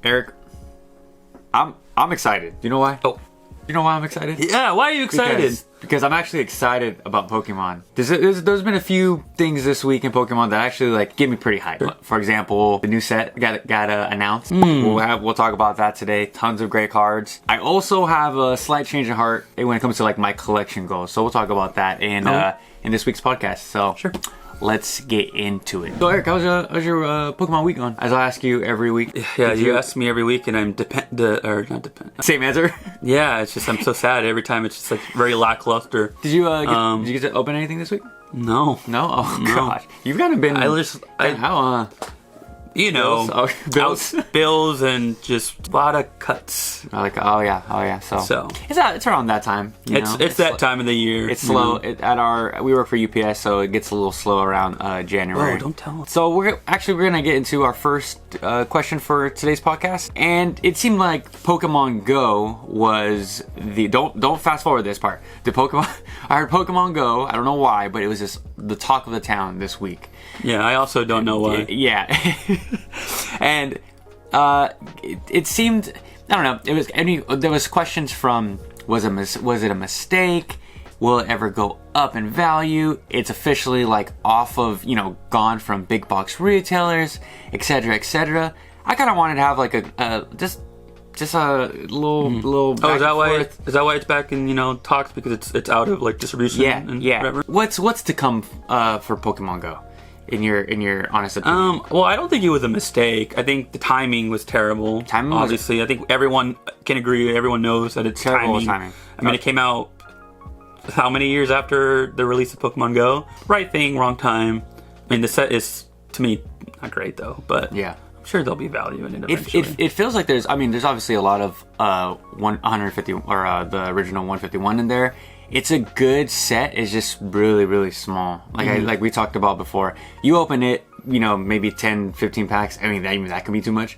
Eric, I'm excited. You know why? Oh. You know why I'm excited? Yeah, why are you excited? Because I'm actually excited about Pokemon. There's been a few things this week in Pokemon that actually like get me pretty hyped. Sure. For example, the new set got announced. We'll talk about that today. Tons of great cards. I also have a slight change of heart when it comes to like my collection goals. So we'll talk about that in this week's podcast. So sure. Let's get into it. So Eric, how's your Pokemon week going? As I ask you every week. Yeah, you ask me every week, and I'm not dependent. Same answer. Yeah, it's just I'm so sad every time. It's just like very lackluster. Did you get to open anything this week? No. Oh gosh, you've kind of been. How you know, bills and just a lot of cuts. Like oh yeah. So it's around that time. It's that time of the year. It's slow. We work for UPS, so it gets a little slow around January. Oh, don't tell them. So we're gonna get into our first question for today's podcast, and it seemed like Pokemon Go was the don't fast forward this part. The Pokemon I heard Pokemon Go. I don't know why, but it was just the talk of the town this week. Yeah, I also don't know why. Yeah. And it seemed, I don't know, there was questions from was it a mistake? Will it ever go up in value? It's officially like off of, gone from big box retailers, etc., etc. I kind of wanted to have like a just a little back is that why it's back in talks, because it's out of like distribution and whatever? What's to come for Pokemon Go? In your honest opinion? Well, I don't think it was a mistake. I think the timing was terrible. Obviously, I think everyone can agree. Everyone knows that it's terrible timing. I mean, it came out how many years after the release of Pokemon Go? Right thing, wrong time. I mean, the set is, to me, not great though. But yeah, I'm sure there'll be value in it eventually. It feels like there's obviously a lot of 150 or the original 151 in there. It's a good set. It's just really, really small. Like we talked about before. You open it, maybe 10, 15 packs. I mean, that can be too much.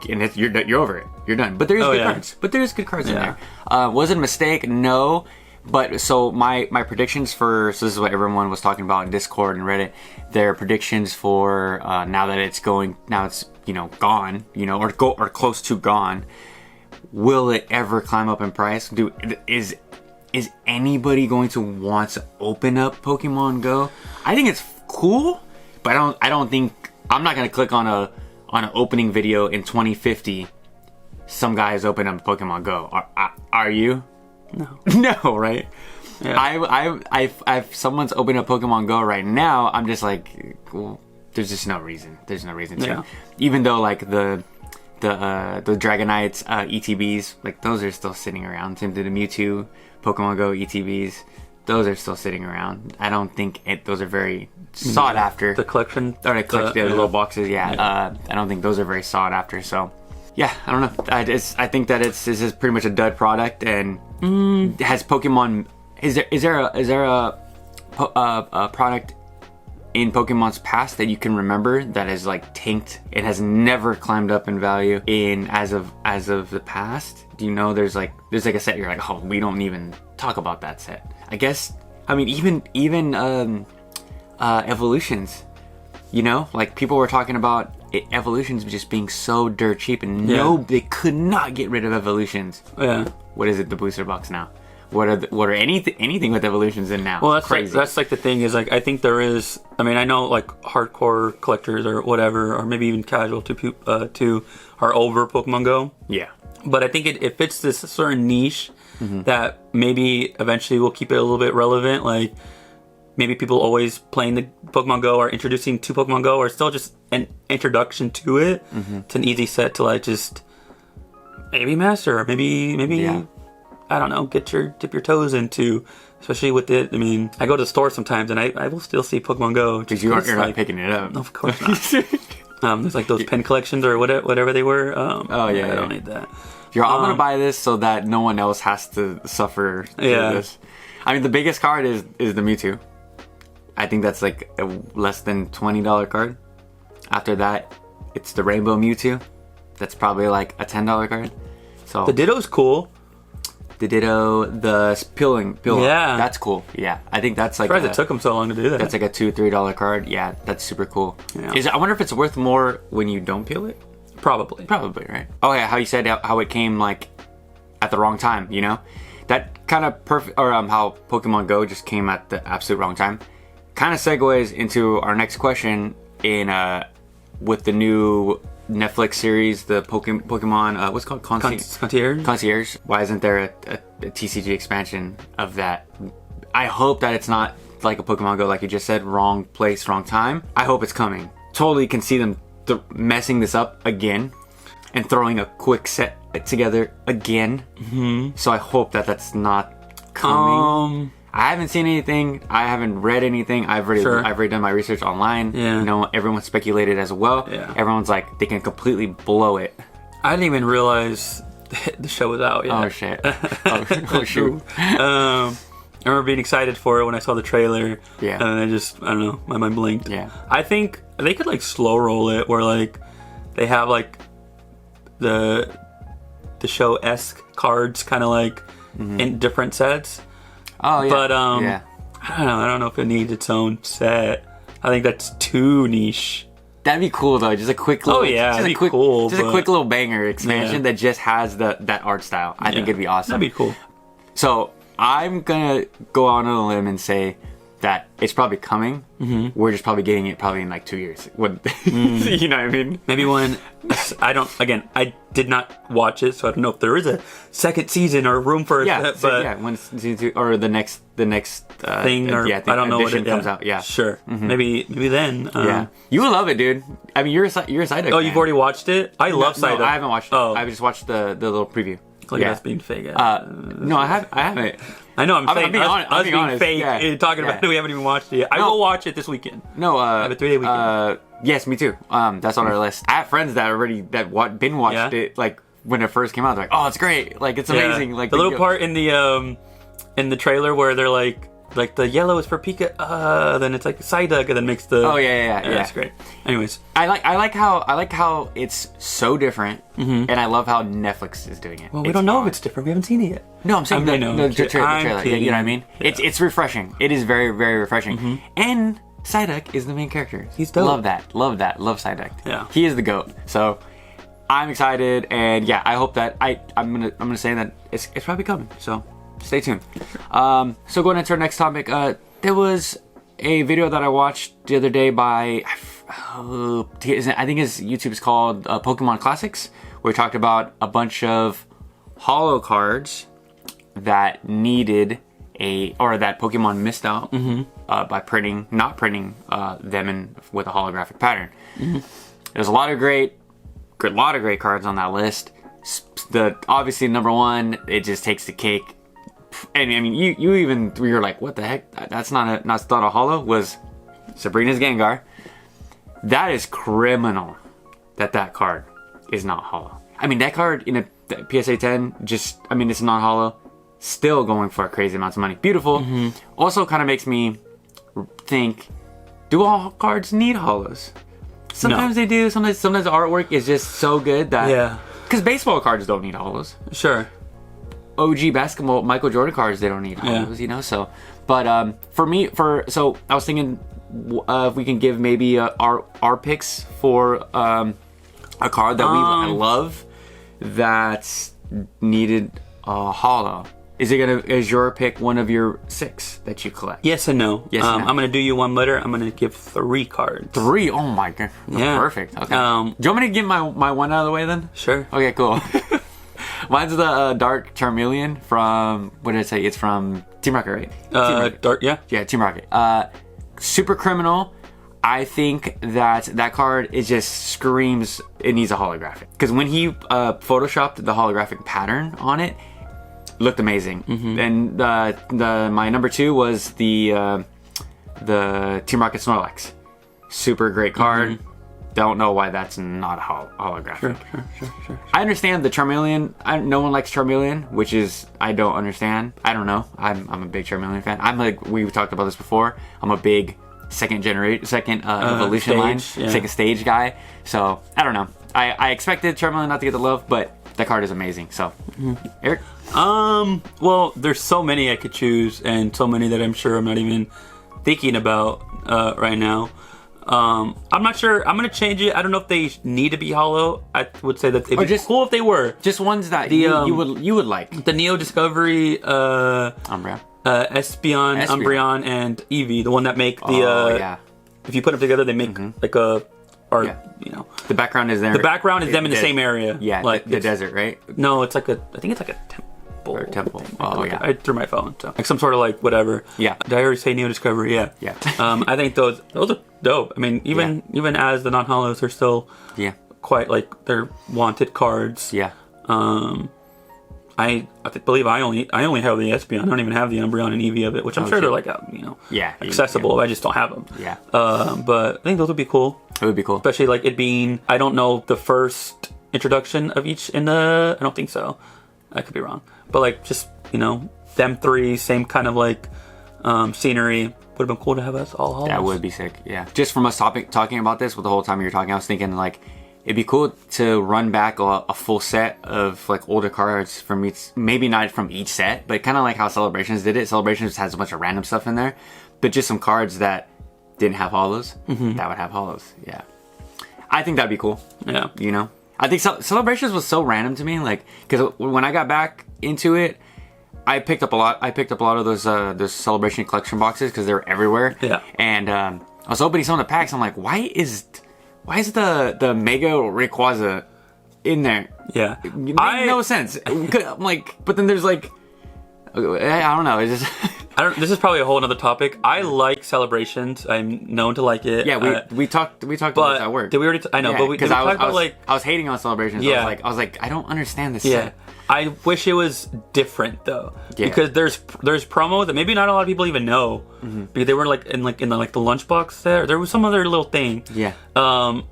And you're over it. You're done. But there's good cards. But there's good cards in there. Was it a mistake? No. But so my predictions so this is what everyone was talking about in Discord and Reddit. Their predictions for now it's gone, or close to gone. Will it ever climb up in price? Is anybody going to want to open up Pokemon Go? I think it's cool, but I don't think I'm not gonna click on an opening video in 2050. Some guy has opened up Pokemon Go. Are you? No. No, right? Yeah. If someone's opened up Pokemon Go right now, I'm just like, well, there's just no reason. There's no reason to. Yeah. Even though like the Dragonites ETBs, like those are still sitting around. Same to the Mewtwo Pokemon Go ETBs, those are still sitting around. I don't think those are very sought after. The collection, or the little boxes. Yeah. I don't think those are very sought after. So, yeah, I don't know. I think that this is pretty much a dud product. And has Pokemon? Is there a product in Pokemon's past that you can remember that has like tanked? It has never climbed up in value as of the past. Do you know there's like a set you're like, oh, we don't even talk about that set. I guess, I mean, even evolutions, like people were talking about evolutions just being so dirt cheap, and they could not get rid of evolutions. Yeah. What is it? The booster box now. What are anything with evolutions in now? Well, that's like the thing is like, I think there is. I mean, I know like hardcore collectors or whatever, or maybe even casual too, are over Pokemon Go. Yeah. But I think it fits this certain niche that maybe eventually will keep it a little bit relevant. Like maybe people always playing the Pokemon Go or introducing to Pokemon Go, or still just an introduction to it. It's an easy set to like just maybe master, or maybe. Yeah. I don't know, dip your toes into, especially with it. I mean, I go to the store sometimes and I will still see Pokemon Go. Because you're not picking it up. Of course not. There's like those pen collections or whatever they were. I don't need that. I'm going to buy this so that no one else has to suffer through this. I mean, the biggest card is the Mewtwo. I think that's like a less than $20 card. After that, it's the Rainbow Mewtwo. That's probably like a $10 card. So the Ditto's cool. The Ditto, the peeling. Yeah. That's cool. Yeah. I think that's like... I'm surprised it took them so long to do that. That's like a $2-3 card. Yeah, that's super cool. Yeah. I wonder if it's worth more when you don't peel it Probably. Probably, right? Oh yeah, how you said how it came like at the wrong time, you know? That kind of perfect, or how Pokemon Go just came at the absolute wrong time. Kind of segues into our next question in with the new Netflix series, the Pokemon, what's it called? Concierge? Concierge. Why isn't there a TCG expansion of that? I hope that it's not like a Pokemon Go, like you just said, wrong place, wrong time. I hope it's coming. Totally can see them messing this up again and throwing a quick set together again. Mm-hmm. So I hope that that's not coming. I haven't seen anything. I haven't read anything. I've already done my research online. Yeah. You know, everyone speculated as well. Yeah. Everyone's like, they can completely blow it. I didn't even realize the show was out yet. Oh shit. Oh shoot. I remember being excited for it when I saw the trailer. Yeah. And I don't know, my mind blinked. Yeah. I think they could like slow roll it where like they have like the show-esque cards kind of like in different sets. Oh yeah. But yeah. I don't know if it needs its own set. I think that's too niche. That'd be cool though. Just a quick little, that'd be cool. Just a quick little banger expansion that just has that art style. I think it'd be awesome. That'd be cool. So I'm gonna go on a limb and say that it's probably coming. Mm-hmm. We're just probably getting it probably in like 2 years. You know what I mean? Maybe when I did not watch it, so I don't know if there is a second season or room for it. When season 2 or the next thing or I don't know what it comes out. Yeah, sure. Mm-hmm. Maybe then. Yeah, you will love it, dude. I mean, you're a Psyduck. Oh, you've already watched it? I love Psyduck. No, I haven't watched it. Oh. I just watched the little preview. Like that's being fake. No, I haven't. I know. I'm saying being honest. fake. Yeah. Talking about it, we haven't even watched it yet. I will watch it this weekend. No, I have a 3-day weekend. Yes, me too. That's on our list. I have friends that binge watched it like when it first came out. They're like, oh, it's great. Like it's amazing. Like the little part in the trailer where they're like the yellow is for Pika, then it's like Psyduck, and then makes the That's great. Anyways, I like how it's so different, and I love how Netflix is doing it. Well, we don't know if it's different. We haven't seen it yet. No, I'm saying the trailer. Kidding. You know what I mean? Yeah. It's refreshing. It is very, very refreshing. And Psyduck is the main character. He's dope. Love that. Love Psyduck. Yeah. He is the GOAT. So I'm excited, and yeah, I hope that I'm gonna say that it's probably coming. So stay tuned. So going into our next topic, there was a video that I watched the other day by I think his YouTube is called Pokemon Classics, where he talked about a bunch of holo cards that needed that Pokemon missed out by not printing them with a holographic pattern. There's a lot of great cards on that list. Obviously number one, it just takes the cake. And I mean, you're like, what the heck? That's not a holo. Was Sabrina's Gengar. That is criminal. That card is not holo. I mean, that card in a PSA 10, it's not holo. Still going for crazy amounts of money. Beautiful. Also, kind of makes me think: do all cards need holos? Sometimes they do. Sometimes the artwork is just so good that because baseball cards don't need holos. Sure. OG basketball Michael Jordan cards, they don't need holos, you know. So, but I was thinking if we can give maybe our picks for a card that I love that needed a holo. Is your pick one of your 6 that you collect? Yes and no. Yes and no. I'm gonna do you one better. I'm gonna give 3 cards. 3? Oh my god. Yeah. Perfect. Okay. Do you want me to get my one out of the way then? Sure. Okay, cool. Mine's the Dark Charmeleon from, what did I say? It's from Team Rocket, right? Team Rocket. Dark, yeah. Yeah, Team Rocket. Super criminal. I think that card, it just screams it needs a holographic. Because when he photoshopped the holographic pattern on it, looked amazing. And my number 2 was the Team Rocket Snorlax. Super great card. Don't know why that's not a holographic. Sure. I understand the Charmeleon. No one likes Charmeleon, which is I don't understand. I don't know. I'm a big Charmeleon fan. I'm like, we've talked about this before. I'm a big second evolution line, second stage guy. So I don't know. I expected Charmeleon not to get the love, but that card is amazing. So Eric. Well, there's so many I could choose, and so many that I'm sure I'm not even thinking about right now. I'm not sure. I'm gonna change it. I don't know if they need to be hollow. I would say that it'd be just cool if they were. Just ones that you would like. The Neo Discovery, Umbreon. Espeon, Umbreon, and Eevee, the one that make the if you put them together, they make like a the background is there. The background is them in the same area. Yeah, like the desert, right? No, it's like I think it's like a temple. Or temple. Thing. Oh yeah. I threw my phone. So like some sort of like whatever. Yeah. Did I already say Neo Discovery? Yeah. Yeah. I think those are dope. I mean, even as the non-hollows, they're still quite like they're wanted cards. Yeah. I believe I only have the Espeon. I don't even have the Umbreon and Eevee of it, which I'm sure they're like accessible. I just don't have them. Yeah. But I think those would be cool. It would be cool, especially like it being. I don't know the first introduction of each in the. I don't think so. I could be wrong, but like just them three, same kind of like scenery. Would have been cool to have us all. That would be sick. Yeah. Just from us talking about this, with the whole time you were talking, I was thinking like. It'd be cool to run back a full set of like older cards from each, maybe not from each set, but kind of like how Celebrations did it. Celebrations has a bunch of random stuff in there, but just some cards that didn't have hollows that would have hollows. Yeah, I think that'd be cool. Yeah, I think Celebrations was so random to me, like because when I got back into it, I picked up a lot. I picked up a lot of those Celebration collection boxes because they were everywhere. Yeah, and I was opening some of the packs. I'm like, why is the Mega Rayquaza in there? Yeah. It made no sense. I'm like, but then there's like, I don't know. It's just... This is probably a whole other topic. I like Celebrations. I'm known to like it. Yeah, we talked about this at work. Did we already? I know, but because I was hating on Celebrations. Yeah. I was like, I don't understand this. Yeah. I wish it was different though, because there's promos that maybe not a lot of people even know, because they were like in the lunchbox there was some other little thing. Yeah.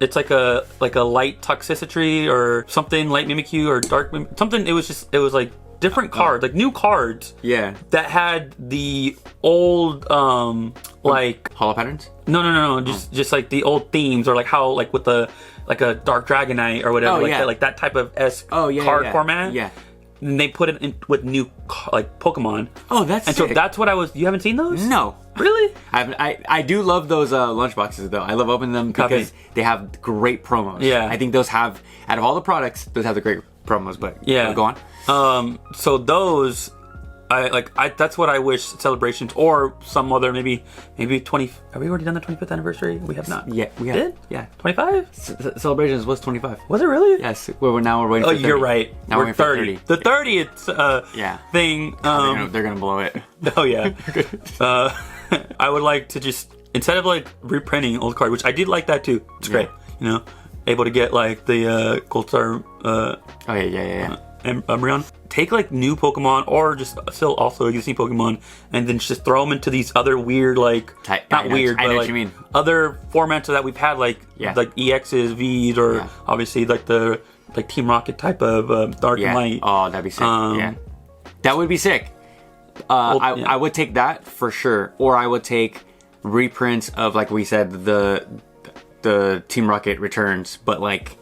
It's like a light Toxicity or something, light Mimikyu or dark something. It was like different cards, like new cards. Yeah. That had the old like Hollow patterns. No. Just like the old themes, or like how like with the like a Dark Dragonite or whatever, like that type of card format. Yeah. And they put it in with new like Pokemon. Oh, that's and sick. So that's what I was. You haven't seen those? No. Really? I do love those lunchboxes though. I love opening them because they have great promos. Yeah. I think those have, out of all the products, those have the great promos. But go on. So those. That's what I wish Celebrations or some other maybe 20. Have we already done the 25th anniversary? We have not. Yeah, we have. Did? Yeah, 25. Celebrations was 25. Was it really? Yes. Now we're waiting. For 30. You're right. Now we're 30. The 30th thing. They're gonna blow it. Oh yeah. I would like to just, instead of like reprinting old card, which I did like that too. It's great. Able to get like the Gold Star. Umbreon. Take like new Pokemon or just still also existing Pokemon, and then just throw them into these other weird I know what you mean. Other formats that we've had like EXs, Vs, or obviously like the Team Rocket type of Dark and Light. Oh, that'd be sick. That would be sick. I would take that for sure, or I would take reprints of, like we said, the Team Rocket returns, but like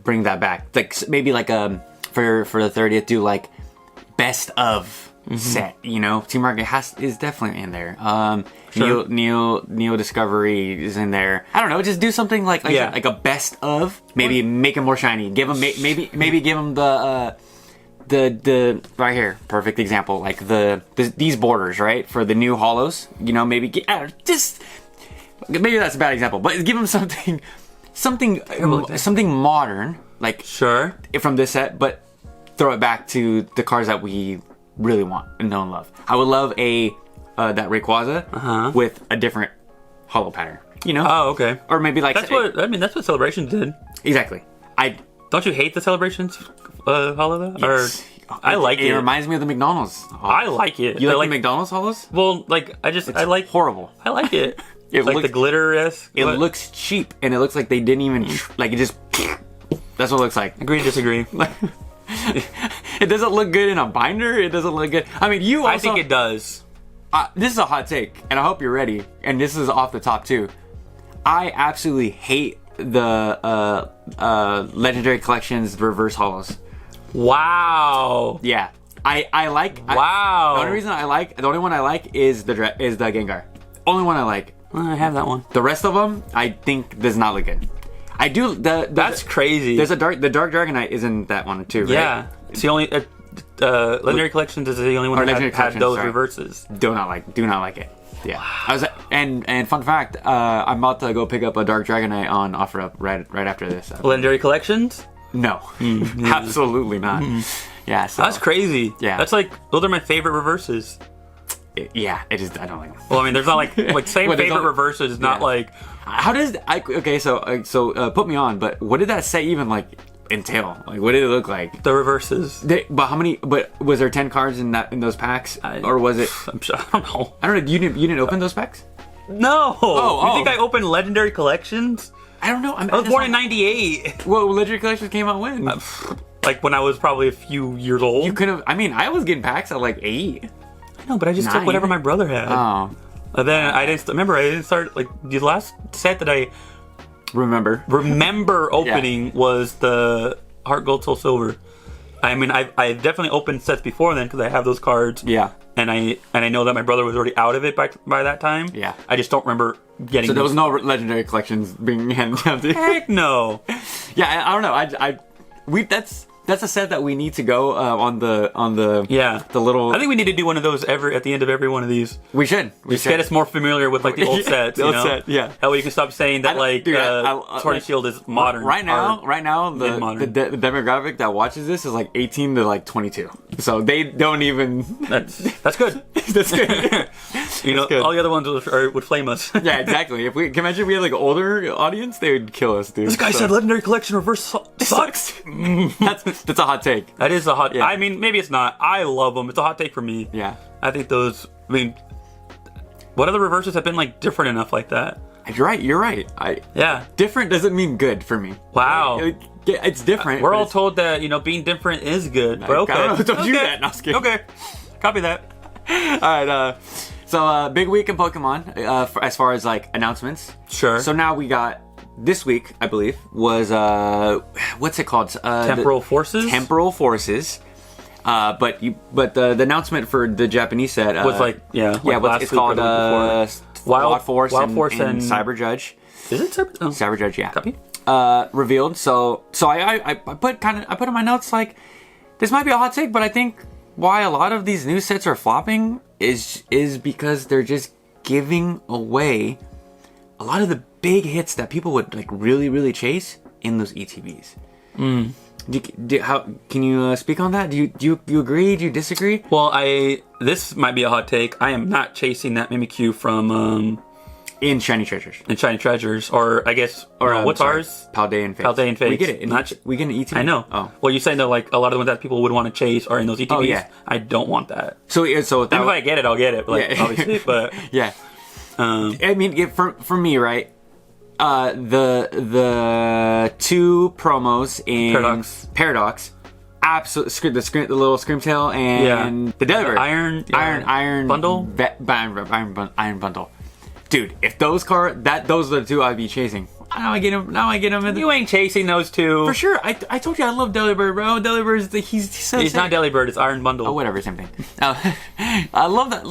bring that back. Like maybe like for the 30th, do like best of set. Team Rocket is definitely in there. Sure. Neo Discovery is in there. I don't know, just do something like a best of. Maybe make them more shiny. Give them maybe give them the right here, perfect example, like these borders, right, for the new hollows. Maybe maybe that's a bad example, but give them something modern, like from this set, but throw it back to the cards that we really want and know and love. I would love that Rayquaza with a different hollow pattern. Oh, okay. Or maybe like that's what Celebrations did. Exactly. Don't you hate the Celebrations hollow though? Yes. I like it. It reminds me of the McDonald's hollows. I like it. You like the McDonald's hollows? Well, I like horrible. I like it. It like the glitter-esque. It looks cheap, and it looks like they didn't even like it. Just that's what it looks like. Agree, disagree. It doesn't look good in a binder. It doesn't look good. I mean, I think it does. This is a hot take, and I hope you're ready. And this is off the top too. I absolutely hate the Legendary Collections reverse hollows. Wow. Yeah, I like. Wow. The only one I like is the Gengar. Only one I like. I have that one. The rest of them, I think, does not look good. I do. That's crazy. There's the Dark Dragonite is in that one too, right? Yeah, it's the only Legendary Collections is the only one that had those reverses. Do not like it. Yeah, I was and fun fact, I'm about to go pick up a Dark Dragonite on OfferUp right after this. Legendary Collections? No, absolutely not. Yeah, so that's crazy. Yeah, that's like those are my favorite reverses. Yeah, it is. I don't like them. Well, I mean, there's not like same favorite reverses. Not like how does so put me on. But what did that set even like entail? Like, what did it look like? The reverses. But how many? But was there 10 cards in those packs, or was it? I don't know. I don't know. You didn't open those packs? No. You think I opened Legendary Collections? I don't know. I was born in '98. Well, Legendary Collections came out when? Like when I was probably a few years old. You could have. I mean, I was getting packs at like 8. I know, but I just took whatever my brother had. Oh. And then I didn't start like the last set that I remember opening was the Heart Gold Soul Silver. I mean, I definitely opened sets before then because I have those cards. Yeah. And I know that my brother was already out of it by that time. Yeah. I just don't remember getting. So there was no Legendary Collections being handed down to you. Heck no. Yeah, I don't know. That's a set that we need to go on the the little. I think we need to do one of those at the end of every one of these. We should. Just get us more familiar with like the old sets. The old set, yeah. That way you can stop saying that Sword and Shield is modern. Right now, the demographic that watches this is like 18 to like 22. So they don't even. That's good. That's good. All the other ones would flame us. Yeah, exactly. If we can imagine, if we had like an older audience, they would kill us, dude. This guy said Legendary Collection reverse sucks. That's a hot take. That is a hot. Yeah. I mean, maybe it's not. I love them. It's a hot take for me. Yeah. I think those. I mean, what other reverses have been like different enough like that? You're right. Yeah. Different doesn't mean good for me. Wow. It's different. We're all told that being different is good. But okay. Don't do that. No, okay. Copy that. All right. So big week in Pokemon as far as like announcements. Sure. So now we got. This week, I believe, was what's it called? Temporal Forces. Temporal Forces. But the announcement for the Japanese set was it's called Wild Force and Cyber Judge. Is it Cyber? Oh. Cyber Judge, yeah. Copy. Revealed. So I put in my notes like this might be a hot take, but I think why a lot of these new sets are flopping is because they're just giving away a lot of the big hits that people would like really, really chase in those ETBs. How can you speak on that? Do you agree? Do you disagree? Well, this might be a hot take. I am not chasing that Mimikyu from in Shiny Treasures. Or I guess what's ours? Paldea and Fates. We get it. We get an ETB. I know. Oh, well, you said that like a lot of the ones that people would want to chase are in those ETBs. Oh, yeah. I don't want that. So if I get it, I'll get it. Obviously, but yeah. I mean, for me, right? The two promos in Paradox, absolutely the little Screamtail and the Delibird, Iron Bundle, Iron Bundle. Dude, if those are the two I'd be chasing. Now I get him. You ain't chasing those two for sure. I told you I love Delibird, bro. Delibird's he's so he's sick. Not Delibird. It's Iron Bundle. Oh, whatever, same thing. I love that.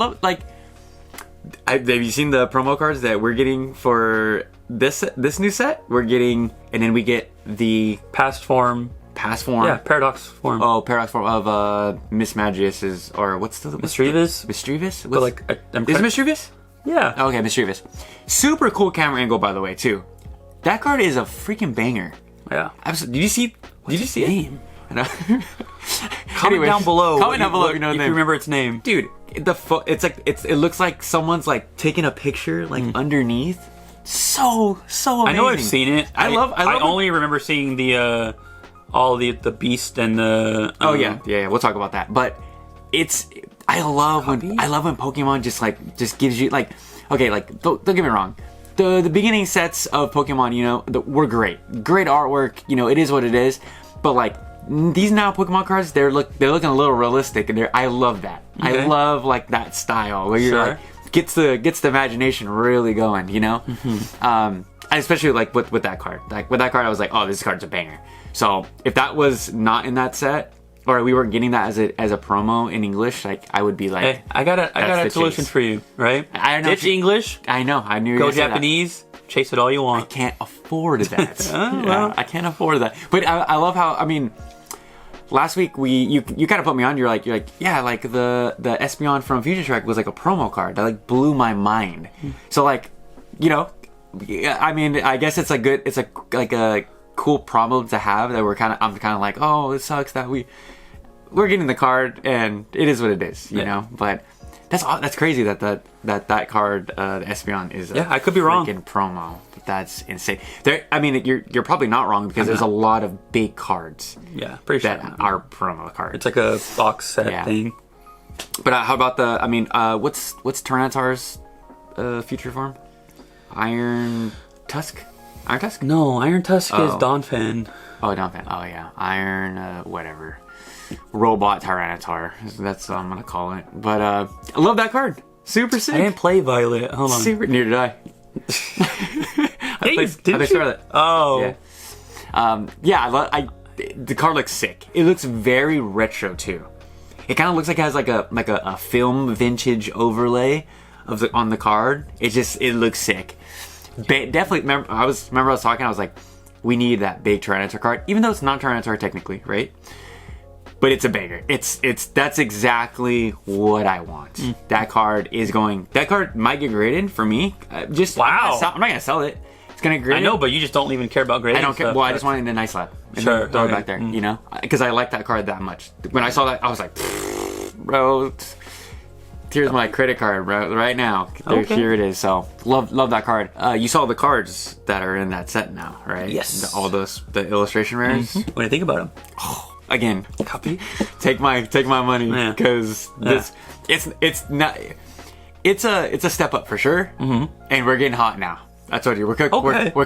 Have you seen the promo cards that we're getting for this new set? We're getting, and then we get the past form. Yeah, Paradox form. Oh, Paradox form of Miss Magius's, or what's the Mischievous? Mischievous? But is Mischievous? Yeah. Okay, Mischievous. Super cool camera angle, by the way, too. That card is a freaking banger. Yeah. Absolutely. Did you see it? I know. Comment down below if you know the name. If you remember its name, dude. It looks like someone's like taking a picture underneath. So amazing. I know I've seen it. I only remember seeing the all the beast and the. Oh yeah. We'll talk about that. But I love when Pokemon just gives you don't get me wrong. The beginning sets of Pokemon, were great artwork. It is what it is. But these now Pokemon cards, they're looking a little realistic, and I love that. Okay. I love that style where you're gets the imagination really going. Especially with that card. With that card, I was like, oh, this card's a banger. So if that was not in that set, or we were getting that as a promo in English, like I would be like, Hey, I got a solution for you, right? I know Ditch English, I know. I knew you were go gonna say that. Japanese, chase it all you I want. can't afford that. Oh, Yeah, well. I can't afford that. But I love how, I mean, last week you kind of put me on. You're like, yeah, like the Espeon from Fusion Strike was like a promo card that like blew my mind. So like, you know, I mean, I guess it's like a cool problem to have that I'm kind of like, oh, it sucks that we're getting the card and it is what it is, you know. But that's crazy that card, the Espeon, is I could be wrong. Freaking promo. That's insane. I mean, you're probably not wrong because there's a lot of big cards. Yeah, pretty sure. That are promo cards. It's like a box set thing. But how about what's Tyranitar's future form? Iron Tusk? Iron Tusk? No, Iron Tusk is Donphan. Oh, Donphan. Oh, yeah. Iron, whatever. Robot Tyranitar. That's what I'm going to call it. But I love that card. Super sick. I didn't play Violet. Hold on. Neither did I. I played Charlotte. Oh. Yeah. The card looks sick. It looks very retro, too. It kind of looks like it has like a film vintage overlay on the card. It looks sick. Definitely. Remember I was talking. I was like, we need that big Tyranitar card, even though it's not Tyranitar technically, right? But it's a banger. That's exactly what I want. That card might get graded for me. Wow. I'm not gonna sell it. It's gonna grade. I know, but you just don't even care about grading. I don't care. Stuff, Well, I just want it in a nice lab. And Sure, then throw okay. it back there, you know, because I like that card that much. When I saw that, I was like, bro. Here's my credit card, bro, right now. Okay. Here it is. So love that card. You saw the cards that are in that set now, right? Yes. All the illustration rares. What do you think about them? Again, Copy. take my money Yeah. because it's not. It's a step up for sure. And we're getting hot now. I told you we're cooking. Okay. We're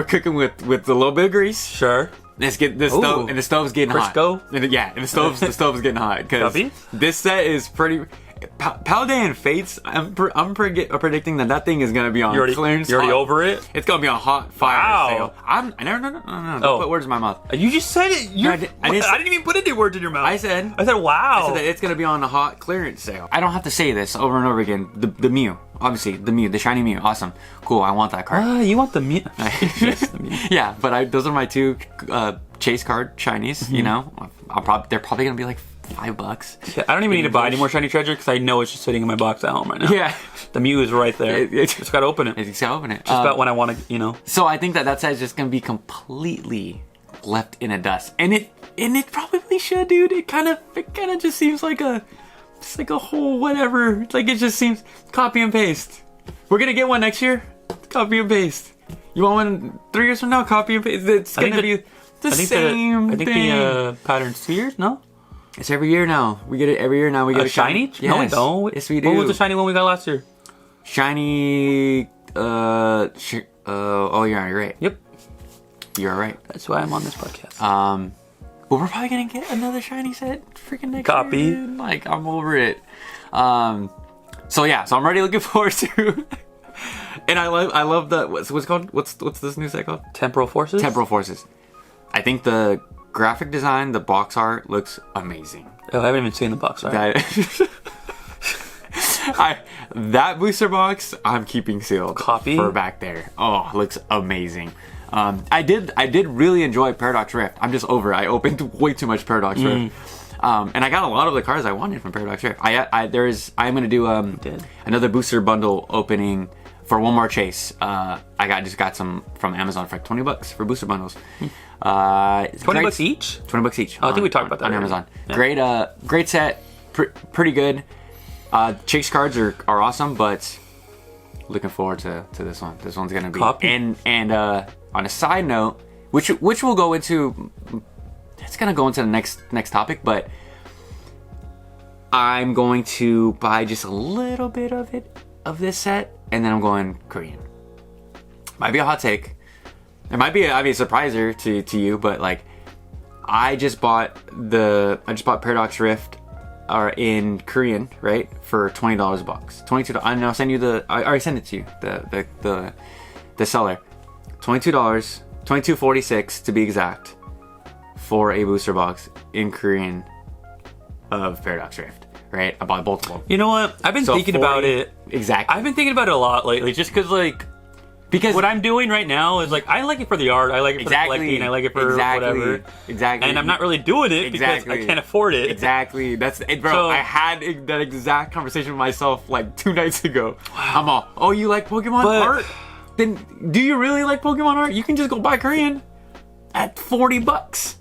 cooking with a little bit of grease. Sure. Let's get this stove, and the stove's getting Crisco? hot. And the stove's getting hot because Copy. this set is pretty. Paladin and Fates. I'm predicting that thing is gonna be on clearance. You're already hot. over it? It's gonna be on hot fire Wow. sale. No. Don't put words in my mouth. You just said it. I didn't even put any words in your mouth. I said wow. that it's gonna be on a hot clearance sale. I don't have to say this over and over again. The Mew, obviously the shiny Mew, awesome, cool. I want that card. You want the Mew? Yes, the Mew. Yeah, but those are my two chase card shinies. You know, they're probably gonna be like $5. Yeah, I don't even need to buy any more shiny treasure because I know it's just sitting in my box at home right now. Yeah, the Mew is right there. Just gotta open it. Just gotta open it. Just about when I want to, you know. So I think that set is just gonna be completely left in a dust, and it probably should, dude. It kind of just seems like a whole whatever. It's like it just seems copy and paste. We're gonna get one next year. Copy and paste. You want one 3 years from now? Copy and paste. It's gonna be the same I think thing. the pattern's 2 years. No. It's every year now. We get it every year now. We get A shiny? Yes. No, we don't. Yes, we do. What was the shiny one we got last year? Shiny. Oh, you're right. Yep. You're right. That's why I'm on this podcast. But we're probably gonna get another shiny set freaking next Copy. year. Dude. Like, I'm over it. So I'm already looking forward to. And I love the what's it called? What's this new set called? Temporal Forces. Temporal Forces. I think the graphic design, the box art looks amazing. Oh, I haven't even seen the box art. That booster box I'm keeping sealed. Copy for back there. Oh, looks amazing. I did really enjoy Paradox Rift. I'm just over it. I opened way too much Paradox Rift. And I got a lot of the cards I wanted from Paradox Rift. I'm gonna do another booster bundle opening for one more chase. I just got some from Amazon for like $20 for booster bundles. $20 each? $20 each. Oh, I think we talked about that on already. Amazon. Yeah. Great set. Pretty good. Chase cards are awesome, but looking forward to this one. This one's gonna be Copy. And on a side note, which we'll go into. It's gonna go into the next topic, but I'm going to buy just a little bit of this set, and then I'm going Korean. Might be a hot take. It might be a surpriser to you, but like I just bought Paradox Rift in Korean, right, for $20 a box. $22. I know. I'll send you I already sent it to you. The seller. $22. $22.46 to be exact for a booster box in Korean of Paradox Rift, right? I bought both of them. You know what? I've been thinking about it. Exactly. I've been thinking about it a lot lately, just because what I'm doing right now is like I like it for the art, I like it for the collecting, I like it for whatever. Exactly. And I'm not really doing it because I can't afford it. Exactly. That's it, bro. So, I had that exact conversation with myself like 2 nights ago. Wow. I'm all, oh, you like Pokemon art? Then do you really like Pokemon art? You can just go buy Korean at $40.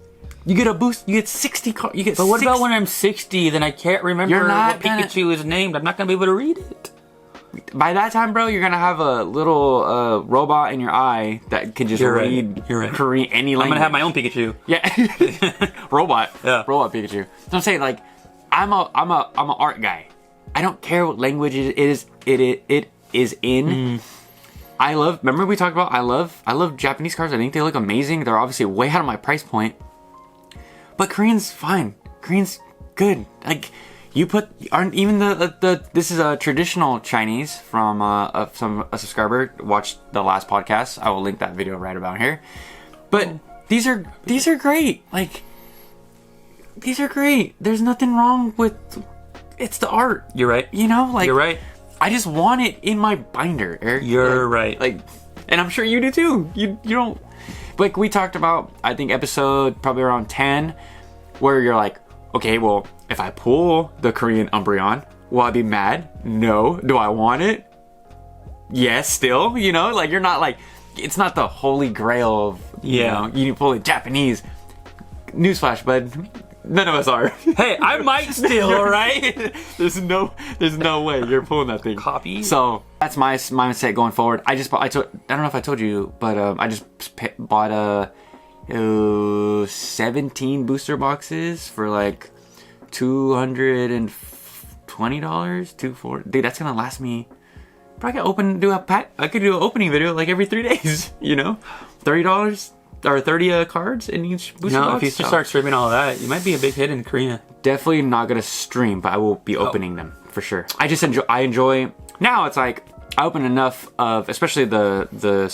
You get a boost. You get 60 cards. You get. But what about when I'm 60? Then I can't remember what gonna... Pikachu is named. I'm not gonna be able to read it. By that time, bro, you're gonna have a little robot in your eye that can just read Korean any language. I'm gonna have my own Pikachu. Yeah, robot. Yeah, robot Pikachu. So I'm saying, like, I'm a art guy. I don't care what language it is in. I love. Remember we talked about. I love Japanese cards. I think they look amazing. They're obviously way out of my price point. But Korean's fine. Korean's good. Like, you aren't even this is a traditional Chinese from a subscriber watched the last podcast. I will link that video right about here. But these are great. Like, these are great. There's nothing wrong with it's the art. You're right. You know, like, you're right. I just want it in my binder, Eric. You're right. Like, and I'm sure you do too. You don't. Like we talked about, I think episode probably around 10, where you're like, okay, well, if I pull the Korean Umbreon, will I be mad? No. Do I want it? Yes, still. You know, like, you're not like, it's not the holy grail of, you know, you pull it Japanese. Newsflash, bud. None of us are. Hey, I might still, alright? There's no way you're pulling that thing. Copy. So that's my mindset going forward. I don't know if I told you, but I just bought 17 booster boxes for like $220, $240. Dude, that's gonna last me. Probably I could do an opening video like every 3 days. You know, $30. Or 30 cards in each booster box. If you start streaming all that, you might be a big hit in Korea. Definitely not gonna stream, but I will be opening them for sure. I enjoy. Now it's like I open enough of, especially the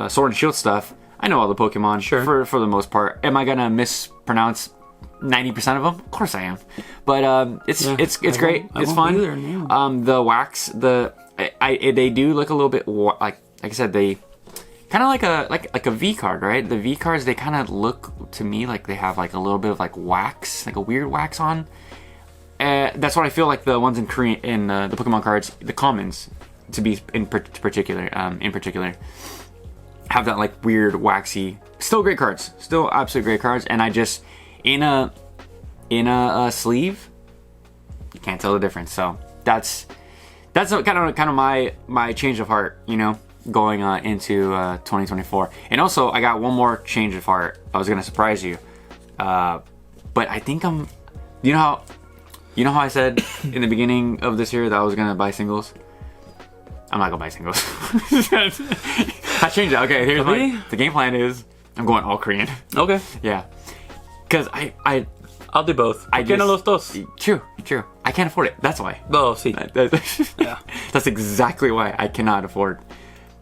Sword and Shield stuff. I know all the Pokemon for the most part. Am I gonna mispronounce 90% of them? Of course I am. But it's great. It's fun. The wax, they do look a little bit like I said, they. Kind of like a V card, right? The V cards, they kind of look to me like they have like a little bit of like wax, like a weird wax on. That's what I feel like the ones in Korean in the Pokemon cards, the commons, to be in particular, have that like weird waxy. Still great cards, still absolutely great cards. And I just in a sleeve, you can't tell the difference. So that's kind of my change of heart, you know. Going into 2024. And also I got one more change of heart. I was gonna surprise you, but I think you know how I said in the beginning of this year that I was gonna buy singles. I'm not gonna buy singles. I changed it. Okay, here's the game plan is I'm going all Korean. Okay. Yeah, because I'll do both. Los dos. True. I can't afford it. That's why. Oh, see. Yeah. That's exactly why I cannot afford.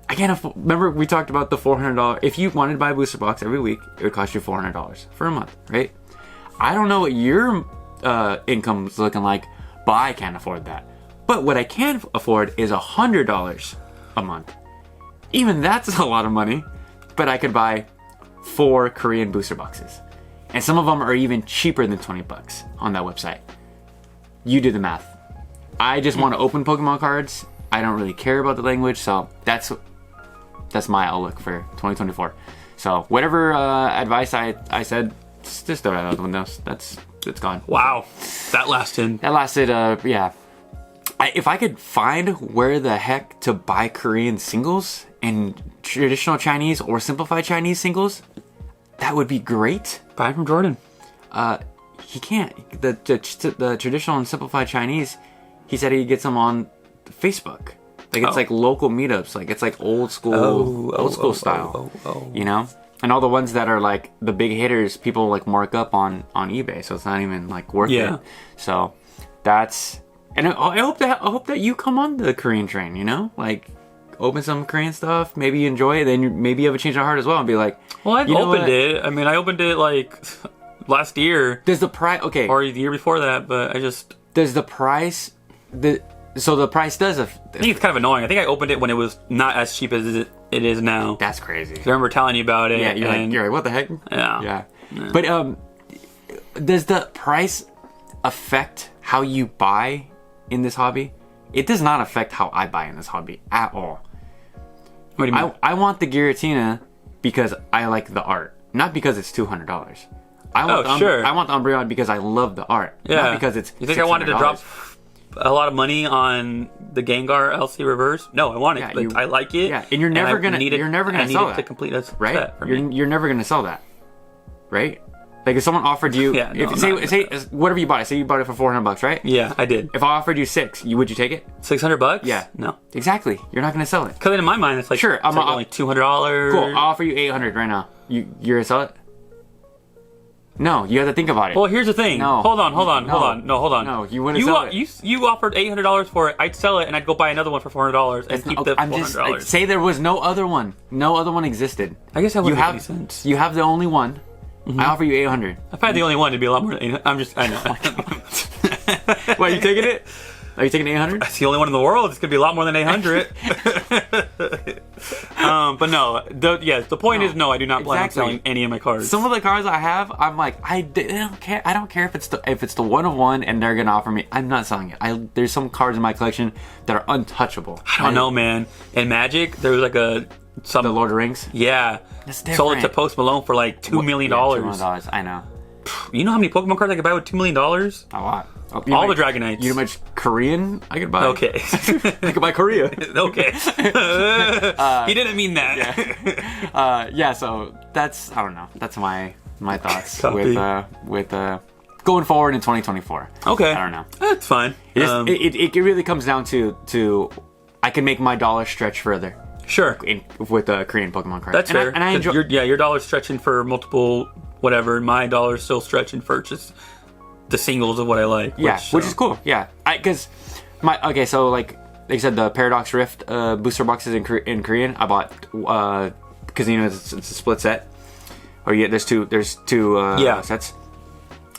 I can't afford. Remember we talked about the $400. If you wanted to buy a booster box every week, it would cost you $400 for a month, right? I don't know what your income's looking like, but I can't afford that. But what I can afford is $100 a month. Even that's a lot of money, but I could buy 4 Korean booster boxes, and some of them are even cheaper than $20 on that website. You do the math. I just want to open Pokemon cards. I don't really care about the language, so that's my outlook for 2024. So whatever advice I said, just throw it out the windows. It's gone. Wow, that lasted. Yeah. If I could find where the heck to buy Korean singles and traditional Chinese or simplified Chinese singles, that would be great. Buy from Jordan. He can't. The traditional and simplified Chinese, he said he gets them on Facebook. Like it's like local meetups. Like it's like old school style. You know? And all the ones that are like the big hitters, people like mark up on eBay, so it's not even like worth it. So that's, and I hope that you come on the Korean train, you know? Like open some Korean stuff, maybe you enjoy it, then maybe you have a change of heart as well and be like, well, I've opened it. I mean, I opened it like last year. Does the price okay? Or the year before that, but does the price so the price does I think it's kind of annoying. I think I opened it when it was not as cheap as it is now. That's crazy. I remember telling you about it. Yeah, you're like, what the heck? Yeah. But does the price affect how you buy in this hobby? It does not affect how I buy in this hobby at all. What do you mean? I want the Giratina because I like the art, not because it's $200. I want the Umbreon because I love the art, not because it's. You think I wanted to drop a lot of money on the Gengar LC reverse? No, I want it. Yeah, I like it. Yeah, and you're never gonna sell that to complete a right? set for me. You're never gonna sell that, right? Like if someone offered you, say whatever you bought it, say you bought it for $400, right? Yeah, I did. If I offered you $600, would you take it? $600? Yeah, no, exactly. You're not gonna sell it. Because in my mind, it's like sure, I'm only $200. Cool. I'll offer you $800 right now. You're gonna sell it? No, you have to think about it. Well, here's the thing. No. Hold on. No, hold on. No, you wouldn't sell it. You offered $800 for it. I'd sell it and I'd go buy another one for $400 and keep the $400. Say there was no other one. No other one existed. I guess that wouldn't make any sense. You have the only one. Mm-hmm. I offer you $800. If I had the only one, it'd be a lot more than $800. I know. Why, are you taking it? Are you taking $800? That's the only one in the world. It's gonna be a lot more than $800. But no, the point is no. I do not plan on selling any of my cards. Some of the cards I have, I'm like, I don't care. I don't care if it's the one of one and they're gonna offer me. I'm not selling it. There's some cards in my collection that are untouchable. I don't know, man. In Magic, there was like the Lord of the Rings. Yeah, sold it to Post Malone for like $2 million. $2 million. I know. You know how many Pokemon cards I could buy with $2 million? A lot. All the Dragonites. You know how much Korean I could buy? Okay. I could buy Korea. Okay. He didn't mean that. Yeah, so that's, I don't know. That's my thoughts with going forward in 2024. Okay. I don't know. That's fine. It really comes down to I can make my dollar stretch further. Sure. With Korean Pokemon cards. That's fair. And I enjoy. Your dollar's stretching for multiple whatever. My dollar's still stretching for just the singles of what I like. Which is cool. Yeah, because so like I said, the Paradox Rift booster boxes in Korean I bought because it's a split set. Or there's two sets.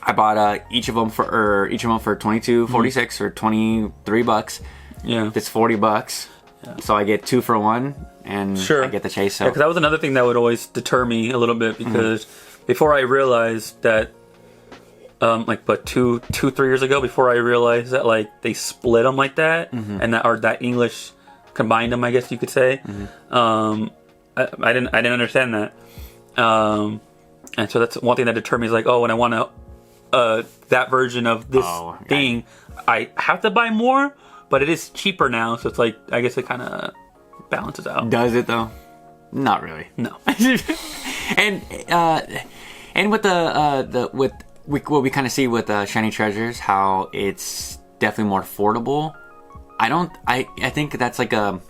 I bought each of them for $22.46 or $23. Yeah, it's $40. Yeah. So I get 2 for 1, and I get the chase. So because that was another thing that would always deter me a little bit because before I realized that. But 3 years ago, before I realized that like they split them like that, and that English combined them, I guess you could say. I didn't understand that, and so that's one thing that deterred me. Is like, when I want that version of this thing, I have to buy more, but it is cheaper now, so it's like I guess it kind of balances out. Does it though? Not really. No. and with what we kind of see with Shiny Treasures, how it's definitely more affordable. I think that's like a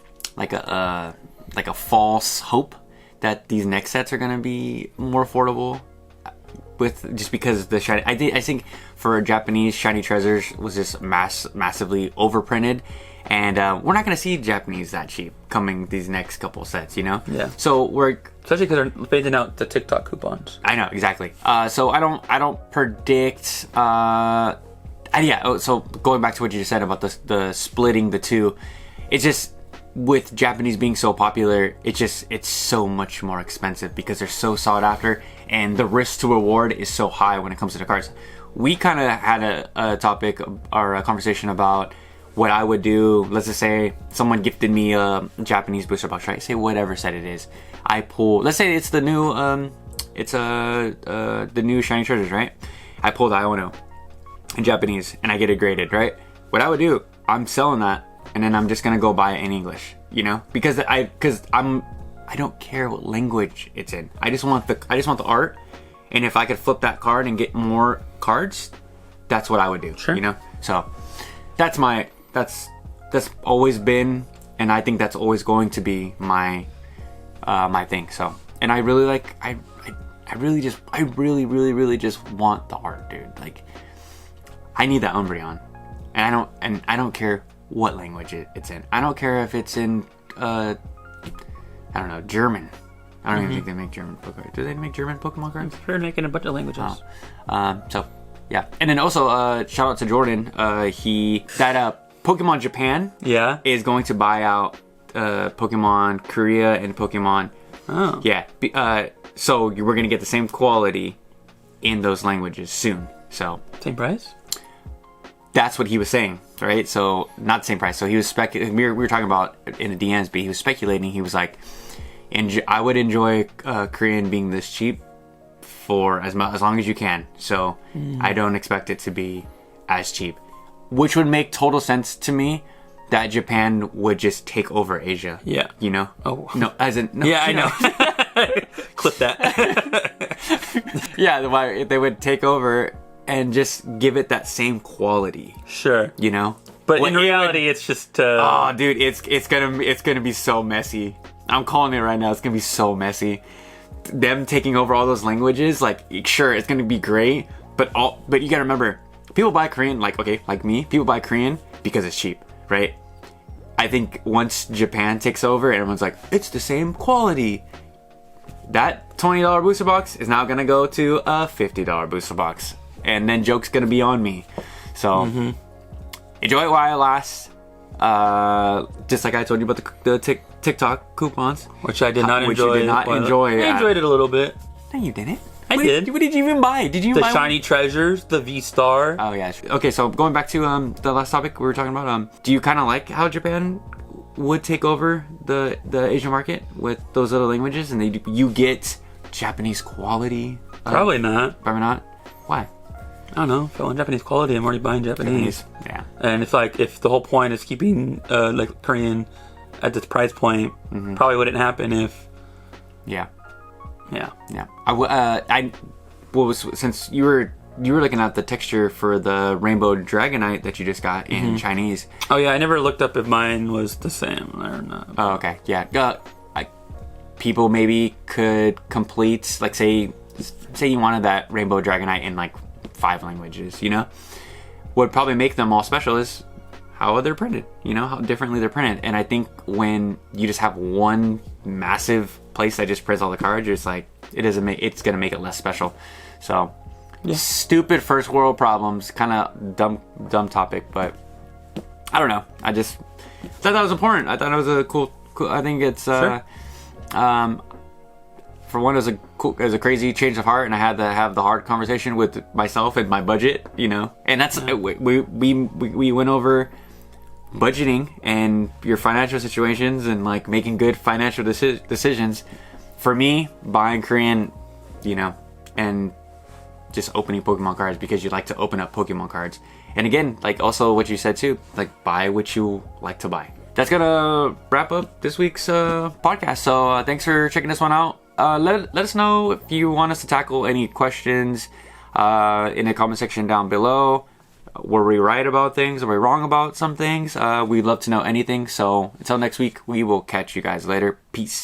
false hope that these next sets are gonna be more affordable. With just because the shiny, I think for Japanese Shiny Treasures was just massively overprinted, and we're not gonna see Japanese that cheap coming these next couple sets, you know. Yeah. So we're especially because they're phasing out the TikTok coupons. I know exactly. So I don't predict. So going back to what you just said about the splitting the two, it's just with Japanese being so popular, it's so much more expensive because they're so sought after, and the risk to reward is so high when it comes to the cards. We kind of had a topic or a conversation about what I would do. Let's just say someone gifted me a Japanese booster box, right? Say whatever set it is. I pull. Let's say it's the new the new Shiny Treasures, right? I pull the Iono in Japanese and I get it graded, right? What I would do, I'm selling that, and then I'm just gonna go buy it in English, you know, because I don't care what language it's in. I just want the art, and if I could flip that card and get more cards, that's what I would do. Sure. You know, so that's always been, and I think that's always going to be my thing. So, and I really like I really just want the art, dude. Like, I need that Umbreon, and I don't care what language it's in. I don't care if it's in I don't know, German. I don't even think they make German Pokemon cards. Do they make German Pokemon cards? They're making a bunch of languages. So, yeah. And then also, shout out to Jordan. Pokemon Japan is going to buy out Pokemon Korea and Pokemon. Oh. Yeah. So we're going to get the same quality in those languages soon. So Same price? that's what he was saying, right? So not the same price. So he was we were talking about in the DMs, but he was speculating. He was like, I would enjoy Korean being this cheap for as long as you can. So I don't expect it to be as cheap, which would make total sense to me. That Japan would just take over Asia. Yeah. You know? Oh. No, as in... No, yeah, I know. Clip that. Yeah, they would take over and just give it that same quality. Sure. You know? But in reality, it's just... Oh, dude, it's gonna be so messy. I'm calling it right now. It's gonna be so messy. Them taking over all those languages, like, sure, it's gonna be great, but you gotta remember, people buy Korean, like me, people buy Korean because it's cheap, right? I think once Japan takes over, everyone's like, it's the same quality. That $20 booster box is now gonna go to a $50 booster box, and then joke's gonna be on me. So enjoy it while it lasts. Just like I told you about the TikTok coupons, which I did not enjoy. Which you did not enjoy. I enjoyed it a little bit. No, you didn't. I did. What did you even buy? Did you buy the shiny treasures, the V-Star? Oh yeah. Okay, so going back to the last topic we were talking about, do you kind of like how Japan would take over the Asian market with those other languages, and you get Japanese quality? Probably not. Probably not. Why? I don't know. If I want Japanese quality, I'm already buying Japanese. Yeah. And if the whole point is keeping like Korean at this price point, probably wouldn't happen if. Yeah. Yeah. Since you were looking at the texture for the Rainbow Dragonite that you just got in Chinese. Oh yeah, I never looked up if mine was the same or not. Oh, okay. Yeah. People maybe could complete, like, say you wanted that Rainbow Dragonite in like 5 languages, you know? What would probably make them all special is how they're printed, you know, how differently they're printed. And I think when you just have one massive place that just prints all the cards, it's like, it's gonna make it less special. So stupid first world problems, kind of dumb topic, but I don't know. I just thought that was important. I thought it was a cool I think it's sure. For one, it was a crazy change of heart, and I had to have the hard conversation with myself and my budget, you know. And that's we went over budgeting and your financial situations and like making good financial decisions. For me, buying Korean, you know, and just opening Pokemon cards because you like to open up Pokemon cards. And again, like also what you said too, like buy what you like to buy. That's gonna wrap up this week's podcast. So thanks for checking this one out. Let us know if you want us to tackle any questions in the comment section down below. Were we right about things? Are we wrong about some things? We'd love to know anything. So until next week, we will catch you guys later. Peace.